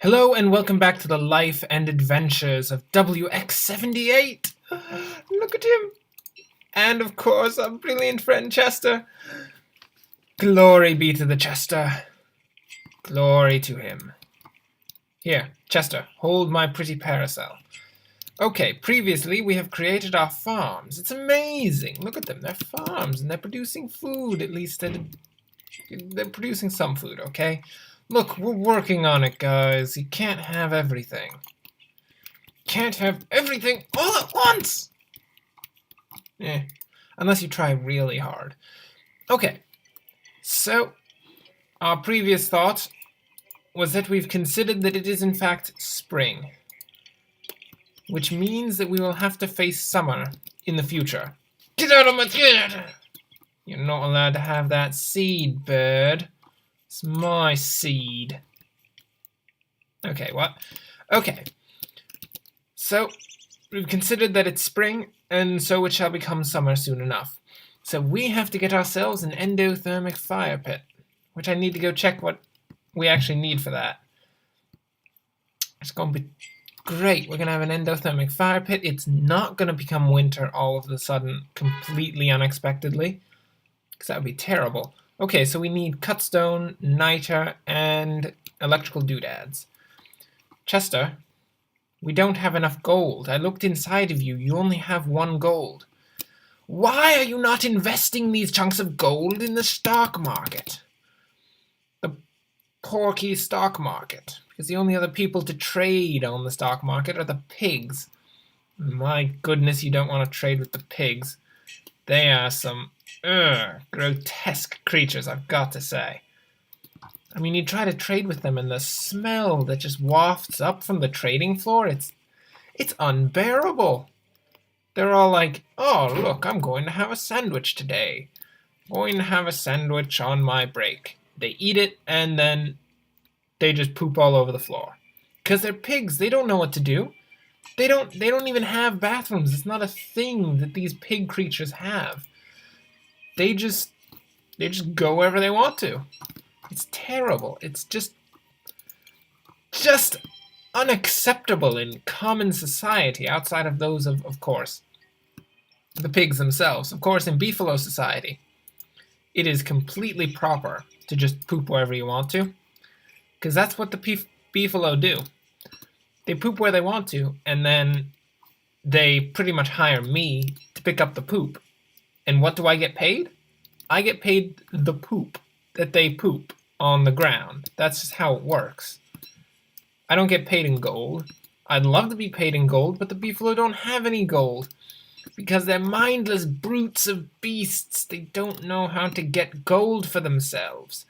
Hello and welcome back to the life and adventures of WX78. Look at him. And of course, our brilliant friend Chester. Glory be to the Chester. Glory to him. Here, Chester, hold my pretty parasol. Okay, previously we have created our farms. It's amazing. Look at them. They're farms and they're producing food. At least they're producing some food, okay? Look, we're working on it, guys. You can't have everything. Can't have everything all at once! Unless you try really hard. Okay, so our previous thought was that we've considered that it is in fact spring, which means that we will have to face summer in the future. Get out of my head! You're not allowed to have that seed, bird. It's my seed. Okay, what? Okay. So, we've considered that it's spring, and so it shall become summer soon enough. So we have to get ourselves an endothermic fire pit, which I need to go check what we actually need for that. It's going to be great. We're going to have an endothermic fire pit. It's not going to become winter all of a sudden, completely unexpectedly, because that would be terrible. Okay, so we need cutstone, niter, and electrical doodads. Chester, we don't have enough gold. I looked inside of you. You only have 1 gold. Why are you not investing these chunks of gold in the stock market? The porky stock market. Because the only other people to trade on the stock market are the pigs. My goodness, you don't want to trade with the pigs. They are some grotesque creatures, I've got to say. I mean, you try to trade with them and the smell that just wafts up from the trading floor, it's unbearable. They're all like, oh, look, I'm going to have a sandwich today. Going to have a sandwich on my break. They eat it and then they just poop all over the floor. Because they're pigs, they don't know what to do. They don't even have bathrooms. It's not a thing that these pig creatures have. They just go wherever they want to. It's terrible. It's just unacceptable in common society outside of those of course, the pigs themselves. Of course, in beefalo society, it is completely proper to just poop wherever you want to, because that's what the beefalo do. They poop where they want to, and then they pretty much hire me to pick up the poop. And what do I get paid? I get paid the poop that they poop on the ground. That's just how it works. I don't get paid in gold. I'd love to be paid in gold, but the beefalo don't have any gold. Because they're mindless brutes of beasts. They don't know how to get gold for themselves.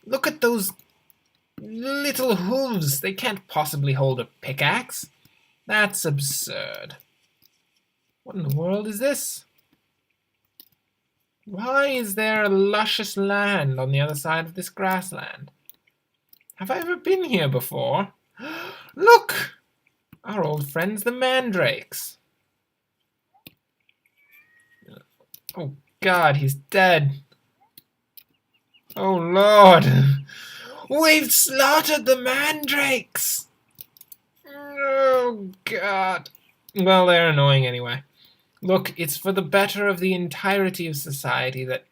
Look at those little hooves. They can't possibly hold a pickaxe. That's absurd. What in the world is this? Why is there a luscious land on the other side of this grassland? Have I ever been here before? Look! Our old friends, the mandrakes. Oh God, he's dead. Oh Lord. We've slaughtered the mandrakes! Oh God. Well, they're annoying anyway. Look, it's for the better of the entirety of society that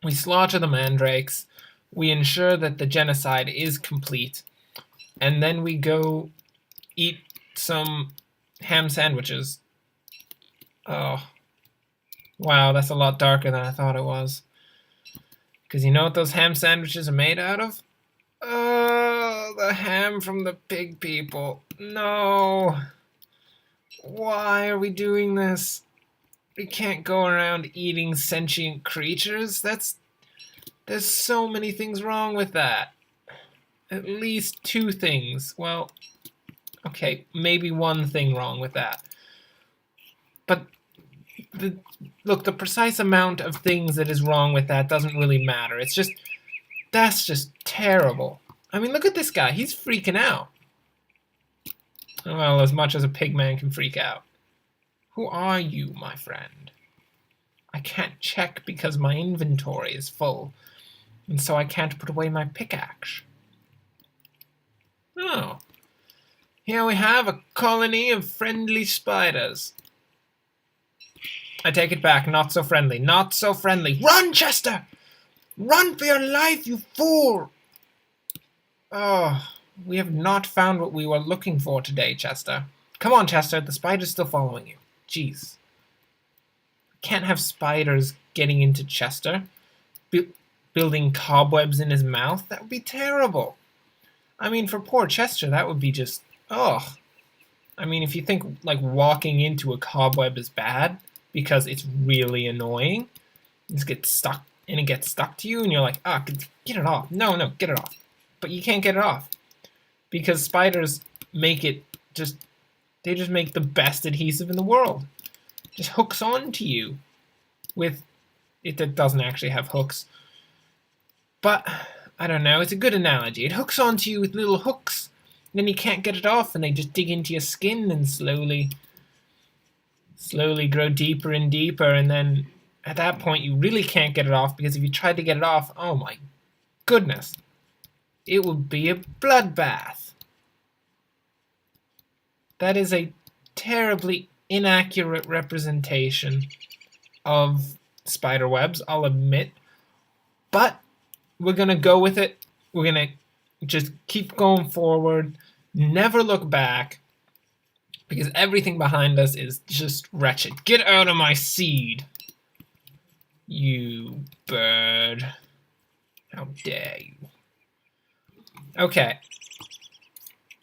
we slaughter the mandrakes, we ensure that the genocide is complete, and then we go eat some ham sandwiches. Oh, wow, that's a lot darker than I thought it was. Because you know what those ham sandwiches are made out of? Oh, the ham from the pig people. No. Why are we doing this? We can't go around eating sentient creatures. There's so many things wrong with that. At least 2 things. Well, okay, maybe 1 thing wrong with that. But look, the precise amount of things that is wrong with that doesn't really matter. That's just terrible. I mean, look at this guy. He's freaking out. Well, as much as a pig man can freak out. Who are you, my friend? I can't check because my inventory is full, and so I can't put away my pickaxe. Here we have a colony of friendly spiders. I take it back. Not so friendly. Not so friendly. Run, Chester! Run for your life, you fool! Oh, we have not found what we were looking for today, Chester. Come on, Chester. The spider's still following you. Jeez. Can't have spiders getting into Chester. Building cobwebs in his mouth. That would be terrible. I mean, for poor Chester, that would be just... Oh. I mean, if you think, like, walking into a cobweb is bad because it's really annoying, you just get stuck, and it gets stuck to you, and you're like, get it off. No, get it off. But you can't get it off because spiders make it just... They just make the best adhesive in the world. Just hooks onto you with... It doesn't actually have hooks. But, I don't know, it's a good analogy. It hooks onto you with little hooks. And then you can't get it off, and they just dig into your skin and slowly grow deeper and deeper. And then at that point, you really can't get it off, because if you tried to get it off, oh my goodness, it would be a bloodbath. That is a terribly inaccurate representation of spider webs, I'll admit. But we're going to go with it. We're going to just keep going forward, never look back, because everything behind us is just wretched. Get out of my seed, you bird. How dare you. Okay.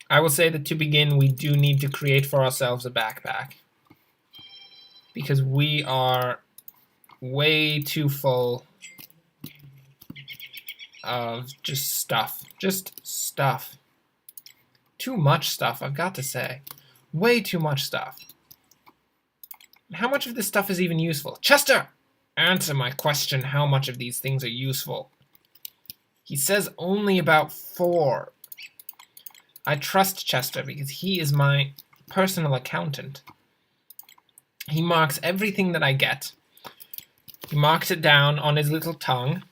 I will say that to begin, we do need to create for ourselves a backpack, because we are way too full of just stuff. Too much stuff, I've got to say. Way too much stuff. How much of this stuff is even useful? Chester! Answer my question, how much of these things are useful? He says only about 4. I trust Chester because he is my personal accountant. He marks everything that I get. He marks it down on his little tongue,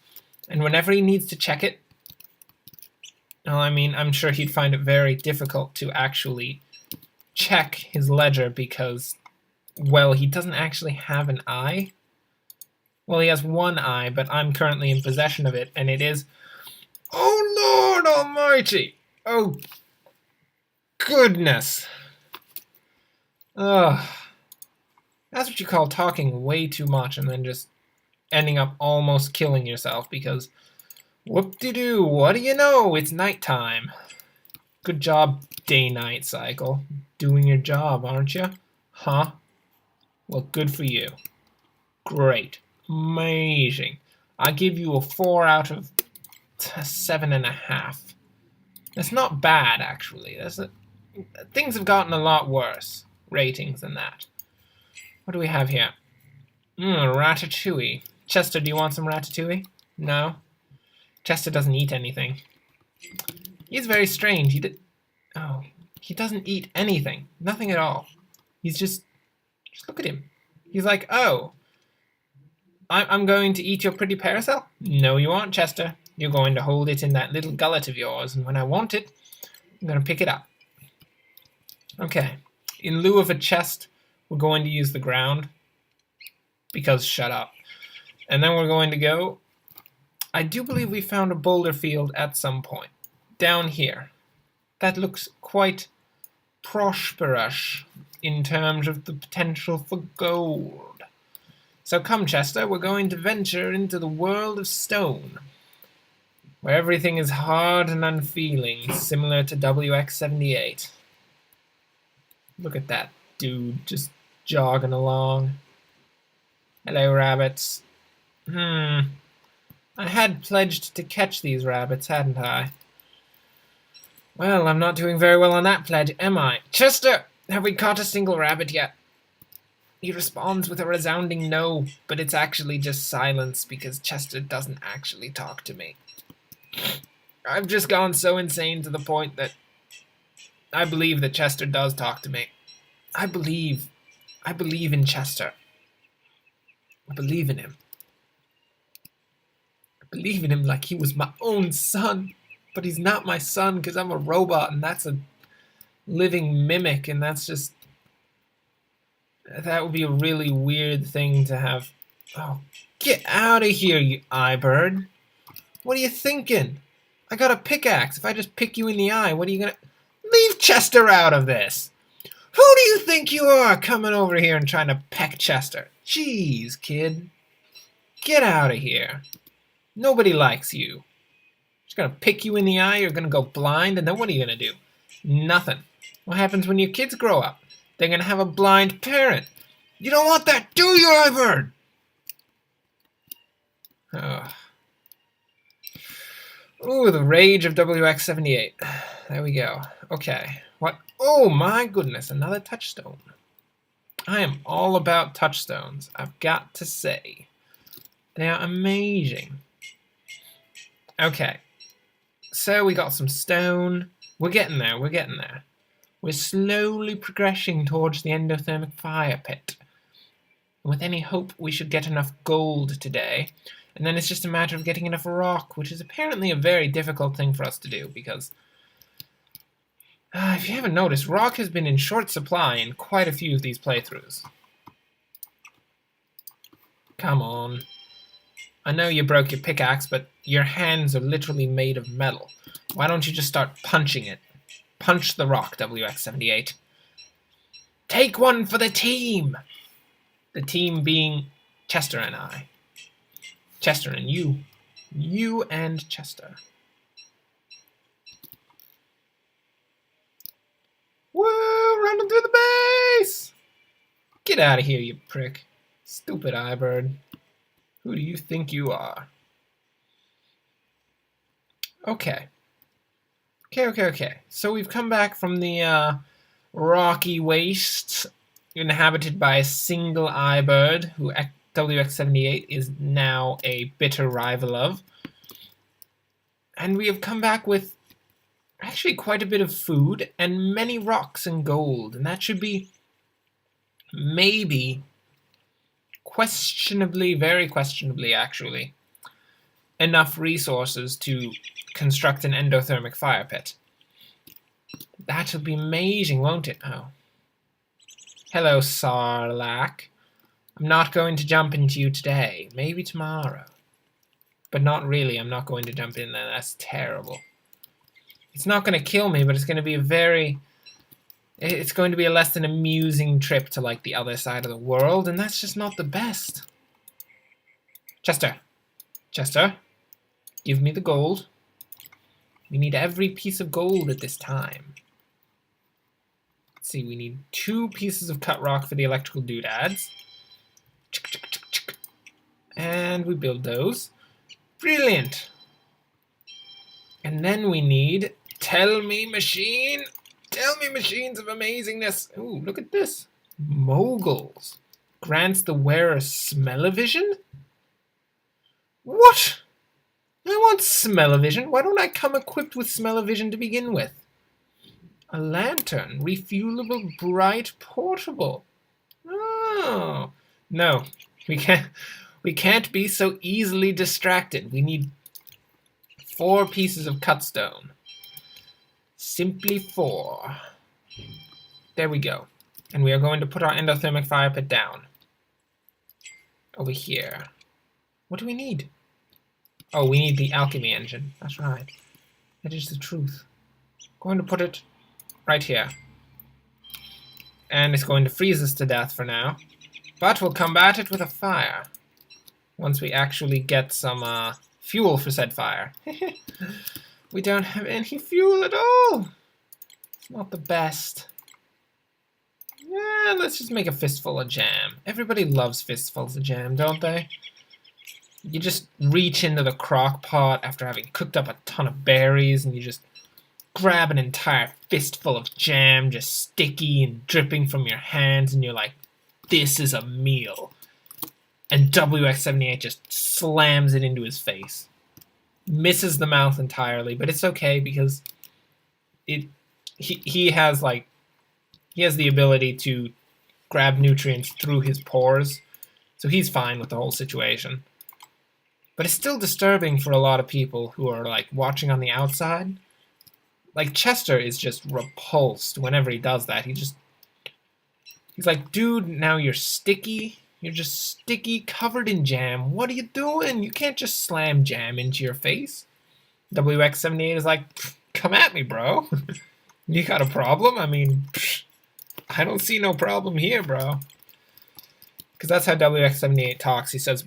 and whenever he needs to check it, well, I mean, I'm sure he'd find it very difficult to actually check his ledger because, well, he doesn't actually have an eye. Well, he has one eye, but I'm currently in possession of it, and it is... Oh, Lord Almighty! Oh, goodness. Ugh. That's what you call talking way too much and then just ending up almost killing yourself because, whoop-de-doo, what do you know? It's nighttime. Good job, day-night cycle. Doing your job, aren't you? Huh? Well, good for you. Great. Amazing. I give you a 4 out of 7.5. That's not bad, actually. Things have gotten a lot worse, ratings than that. What do we have here? Ratatouille. Chester, do you want some ratatouille? No? Chester doesn't eat anything. He's very strange. He doesn't eat anything. Nothing at all. He's just look at him. He's like, oh, I'm going to eat your pretty parasol? No, you aren't, Chester. You're going to hold it in that little gullet of yours, and when I want it, I'm going to pick it up. Okay. In lieu of a chest, we're going to use the ground. Because shut up. And then we're going to go... I do believe we found a boulder field at some point. Down here. That looks quite prosperous in terms of the potential for gold. So come, Chester, we're going to venture into the world of stone, where everything is hard and unfeeling, similar to WX-78. Look at that dude just jogging along. Hello, rabbits. I had pledged to catch these rabbits, hadn't I? Well, I'm not doing very well on that pledge, am I? Chester, have we caught a single rabbit yet? He responds with a resounding no, but it's actually just silence because Chester doesn't actually talk to me. I've just gone so insane to the point that I believe that Chester does talk to me. I believe in Chester. I believe in him. I believe in him like he was my own son, but he's not my son because I'm a robot, and that's living mimic, and that's just... That would be a really weird thing to have. Oh, get out of here, you eye bird. What are you thinking? I got a pickaxe. If I just pick you in the eye, what are you gonna... Leave Chester out of this! Who do you think you are coming over here and trying to peck Chester? Jeez, kid. Get out of here. Nobody likes you. Just gonna pick you in the eye, you're gonna go blind, and then what are you gonna do? Nothing. What happens when your kids grow up? They're gonna have a blind parent. You don't want that, do you, Ivern? Oh. Ooh, the rage of WX78. There we go. Okay. What? Oh my goodness, another touchstone. I am all about touchstones, I've got to say. They are amazing. Okay. So we got some stone. We're getting there, we're getting there. We're slowly progressing towards the endothermic fire pit. With any hope, we should get enough gold today. And then it's just a matter of getting enough rock, which is apparently a very difficult thing for us to do, because... if you haven't noticed, rock has been in short supply in quite a few of these playthroughs. Come on. I know you broke your pickaxe, but your hands are literally made of metal. Why don't you just start punching it? Punch the rock, WX78. Take one for the team! The team being Chester and I. Chester and you. You and Chester. Woo! Running through the base! Get out of here, you prick. Stupid eye bird. Who do you think you are? Okay. Okay. So we've come back from the rocky wastes inhabited by a single eye bird who WX78 is now a bitter rival of. And we have come back with actually quite a bit of food and many rocks and gold. And that should be maybe, questionably, very questionably actually, enough resources to construct an endothermic fire pit. That would be amazing, won't it? Oh. Hello, Sarlacc. I'm not going to jump into you today. Maybe tomorrow. But not really. I'm not going to jump in there. That's terrible. It's not going to kill me, but it's going to be a very... It's going to be a less than amusing trip to, like, the other side of the world, and that's just not the best. Chester. Chester. Give me the gold. We need every piece of gold at this time. Let's see, we need 2 pieces of cut rock for the electrical doodads. And we build those. Brilliant. And then we need Tell Me Machine. Tell me machines of amazingness. Ooh, look at this. Moguls. Grants the wearer smell-o-vision? What? I want smell-o-vision. Why don't I come equipped with smell-o-vision to begin with? A lantern. Refuelable, bright, portable. Oh. No. We can't be so easily distracted. We need 4 pieces of cut stone. Simply 4. There we go. And we are going to put our endothermic fire pit down. Over here. What do we need? Oh, we need the alchemy engine. That's right. That is the truth. Going to put it right here. And it's going to freeze us to death for now. But we'll combat it with a fire. Once we actually get some fuel for said fire. We don't have any fuel at all. It's not the best. Yeah, let's just make a fistful of jam. Everybody loves fistfuls of jam, don't they? You just reach into the crock pot after having cooked up a ton of berries and you just grab an entire fistful of jam, just sticky and dripping from your hands, and you're like, this is a meal. And WX78 just slams it into his face. Misses the mouth entirely, but it's okay because he has the ability to grab nutrients through his pores, so he's fine with the whole situation. But it's still disturbing for a lot of people who are like watching on the outside. Like, Chester is just repulsed whenever he does that. He's like, dude, now you're sticky. You're just sticky, covered in jam. What are you doing? You can't just slam jam into your face. WX78 is like, come at me, bro. You got a problem? I mean, I don't see no problem here, bro. Because that's how WX78 talks. He says,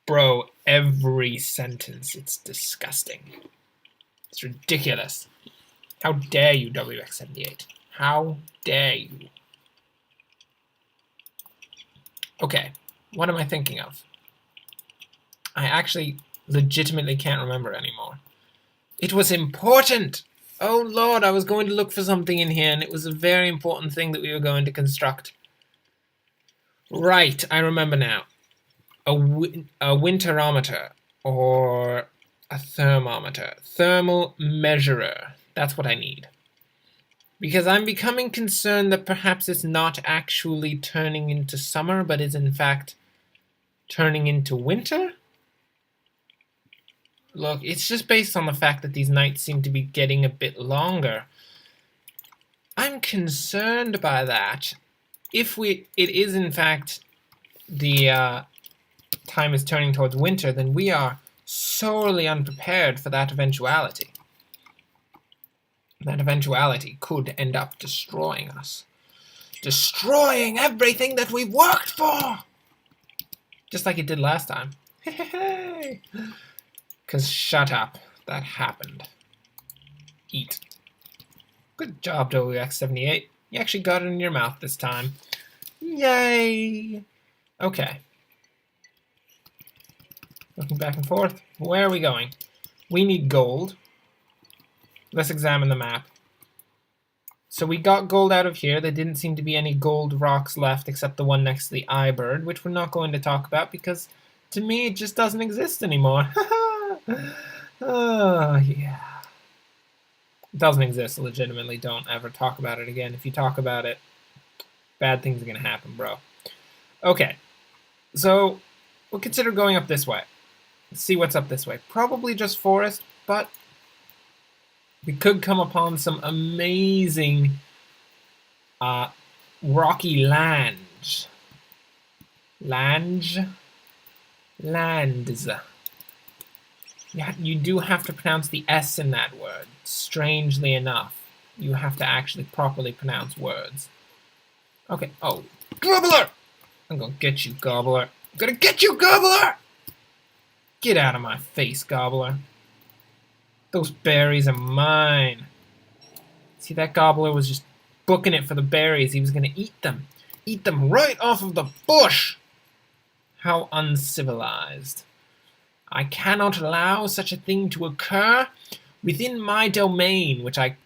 bro, every sentence. It's disgusting. It's ridiculous. How dare you, WX78? How dare you? Okay, what am I thinking of? I actually legitimately can't remember anymore. It was important! Oh lord, I was going to look for something in here, and it was a very important thing that we were going to construct. Right, I remember now. A winterometer, or a thermometer. Thermal measurer. That's what I need. Because I'm becoming concerned that perhaps it's not actually turning into summer, but is in fact turning into winter? Look, it's just based on the fact that these nights seem to be getting a bit longer. I'm concerned by that. If it is in fact the time is turning towards winter, then we are sorely unprepared for that eventuality. That eventuality could end up destroying us. Destroying everything that we've worked for! Just like it did last time. Hey! Because shut up. That happened. Eat. Good job, WX78. You actually got it in your mouth this time. Yay! Okay. Looking back and forth. Where are we going? We need gold. Let's examine the map. So we got gold out of here. There didn't seem to be any gold rocks left except the one next to the iBird, which we're not going to talk about because to me it just doesn't exist anymore. Oh, yeah. It doesn't exist, legitimately. Don't ever talk about it again. If you talk about it, bad things are going to happen, bro. Okay. So we'll consider going up this way. Let's see what's up this way. Probably just forest, but we could come upon some amazing rocky lands. Lands? Yeah, you do have to pronounce the S in that word. Strangely enough, you have to actually properly pronounce words. Okay. Oh, Gobbler! I'm gonna get you, Gobbler. I'm gonna get you, Gobbler! Get out of my face, Gobbler. Those berries are mine. See, that Gobbler was just booking it for the berries. He was gonna eat them. Eat them right off of the bush! How uncivilized. I cannot allow such a thing to occur within my domain, which I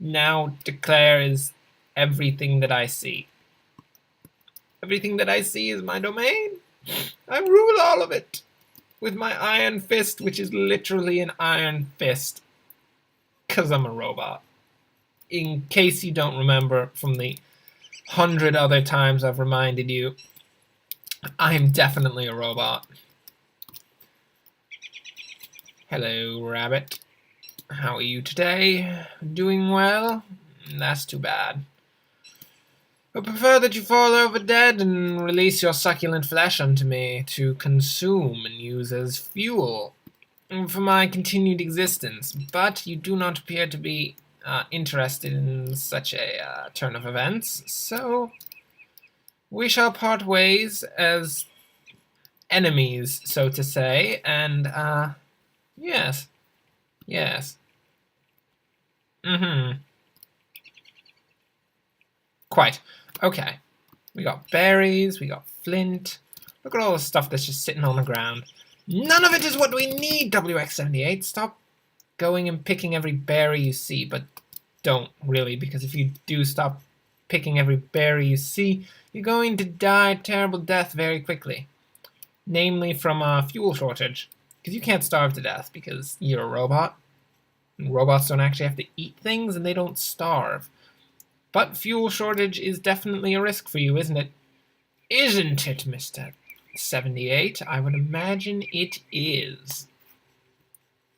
now declare is everything that I see. Everything that I see is my domain. I rule all of it with my iron fist, which is literally an iron fist, because I'm a robot. In case you don't remember from the 100 other times I've reminded you, I'm definitely a robot. Hello, rabbit. How are you today? Doing well? That's too bad. I prefer that you fall over dead and release your succulent flesh unto me to consume and use as fuel for my continued existence, but you do not appear to be interested in such a turn of events, so we shall part ways as enemies, so to say, and, yes. Yes. Mm-hmm. Quite. Okay. We got berries, we got flint. Look at all the stuff that's just sitting on the ground. None of it is what we need, WX78. Stop going and picking every berry you see, but don't really, because if you do stop picking every berry you see, you're going to die a terrible death very quickly. Namely from a fuel shortage. Because you can't starve to death because you're a robot. And robots don't actually have to eat things and they don't starve. But fuel shortage is definitely a risk for you, isn't it? Isn't it, Mr. 78? I would imagine it is.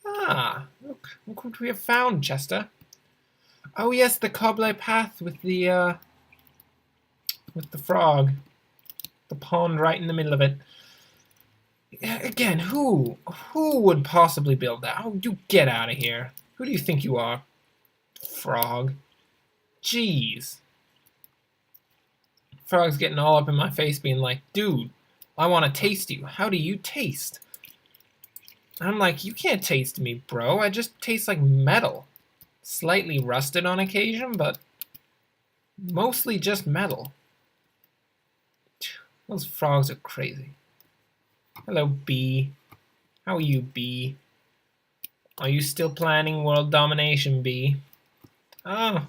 Ah, look what we have found, Chester. Oh yes, the cobble path with the frog. The pond right in the middle of it. Again, who would possibly build that? Oh, you get out of here. Who do you think you are, frog? Jeez. Frog's getting all up in my face being like, dude, I want to taste you. How do you taste? I'm like, you can't taste me, bro. I just taste like metal. Slightly rusted on occasion, but mostly just metal. Those frogs are crazy. Hello, bee. How are you, bee? Are you still planning world domination, bee? Oh.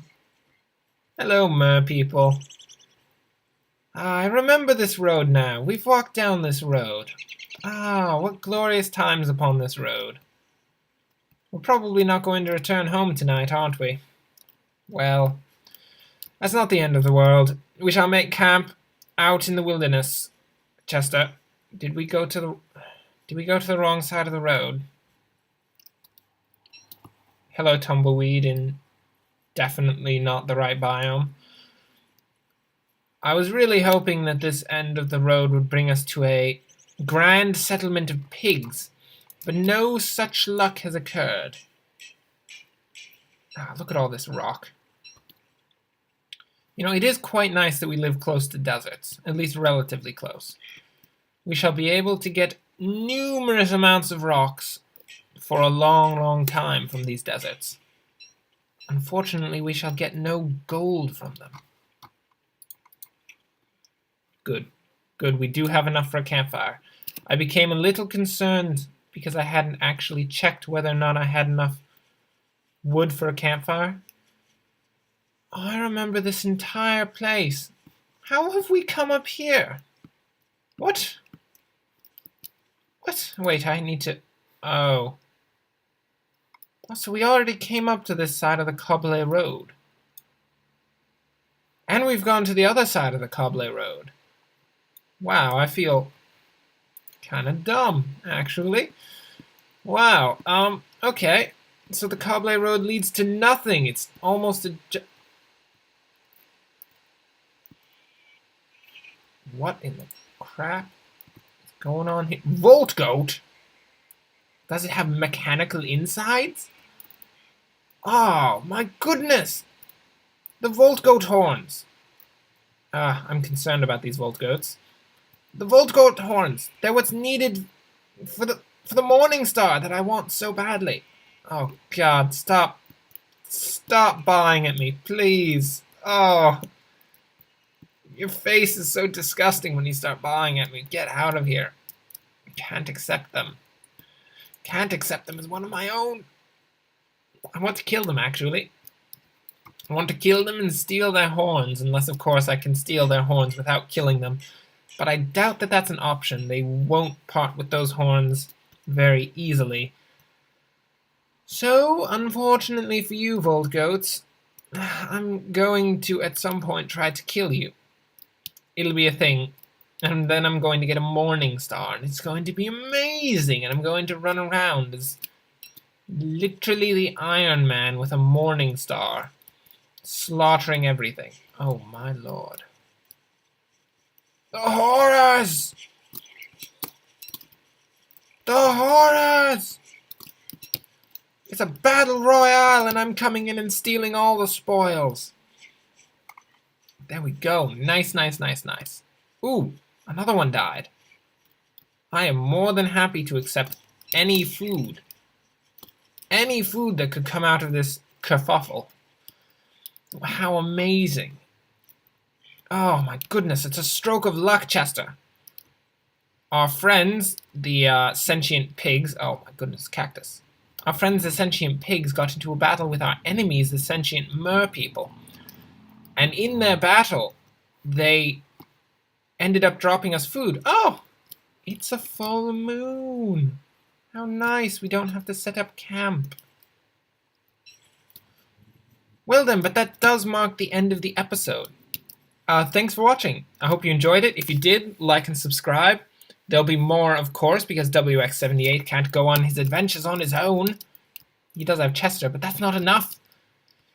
Hello, mer people. I remember this road now. We've walked down this road. Ah, what glorious times upon this road. We're probably not going to return home tonight, aren't we? Well, that's not the end of the world. We shall make camp out in the wilderness. Chester, did we go to the wrong side of the road? Hello, tumbleweed in definitely not the right biome. I was really hoping that this end of the road would bring us to a grand settlement of pigs, but no such luck has occurred. Ah, look at all this rock. You know, it is quite nice that we live close to deserts, at least relatively close. We shall be able to get numerous amounts of rocks for a long, long time from these deserts. Unfortunately, we shall get no gold from them. Good. Good, we do have enough for a campfire. I became a little concerned because I hadn't actually checked whether or not I had enough wood for a campfire. Oh, I remember this entire place. How have we come up here? What? What? Wait, I need to... Oh. So we already came up to this side of the Cobble Road. And we've gone to the other side of the Cobble Road. Wow, I feel kind of dumb, actually. Wow, okay. So the Cobble Road leads to nothing. It's almost a... What in the crap is going on here? Volt Goat? Does it have mechanical insides? Oh, my goodness! The Volt Goat horns! I'm concerned about these Volt Goats. The Volt Goat horns! They're what's needed for the Morning Star that I want so badly. Oh, God, stop. Stop buying at me, please. Oh... Your face is so disgusting when you start buying at me. Get out of here. I can't accept them. Can't accept them as one of my own. I want to kill them, actually. I want to kill them and steal their horns, unless, of course, I can steal their horns without killing them. But I doubt that that's an option. They won't part with those horns very easily. So, unfortunately for you, Volt Goats, I'm going to, at some point, try to kill you. It'll be a thing, and then I'm going to get a Morning Star, and it's going to be amazing, and I'm going to run around as literally the Iron Man with a Morning Star, slaughtering everything. Oh my lord. The horrors! The horrors! It's a battle royale, and I'm coming in and stealing all the spoils. There we go. Nice, nice, nice, nice. Ooh, another one died. I am more than happy to accept any food. Any food that could come out of this kerfuffle. How amazing. Oh my goodness, it's a stroke of luck, Chester. Our friends, the sentient pigs... Oh my goodness, cactus. Our friends, the sentient pigs, got into a battle with our enemies, the sentient mer people. And in their battle, they ended up dropping us food. Oh, it's a full moon. How nice. We don't have to set up camp. Well then, but that does mark the end of the episode. Thanks for watching. I hope you enjoyed it. If you did, like and subscribe. There'll be more, of course, because WX78 can't go on his adventures on his own. He does have Chester, but that's not enough.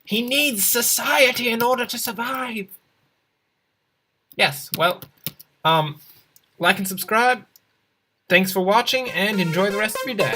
He needs society in order to survive. Yes, well, like and subscribe. Thanks for watching, and enjoy the rest of your day.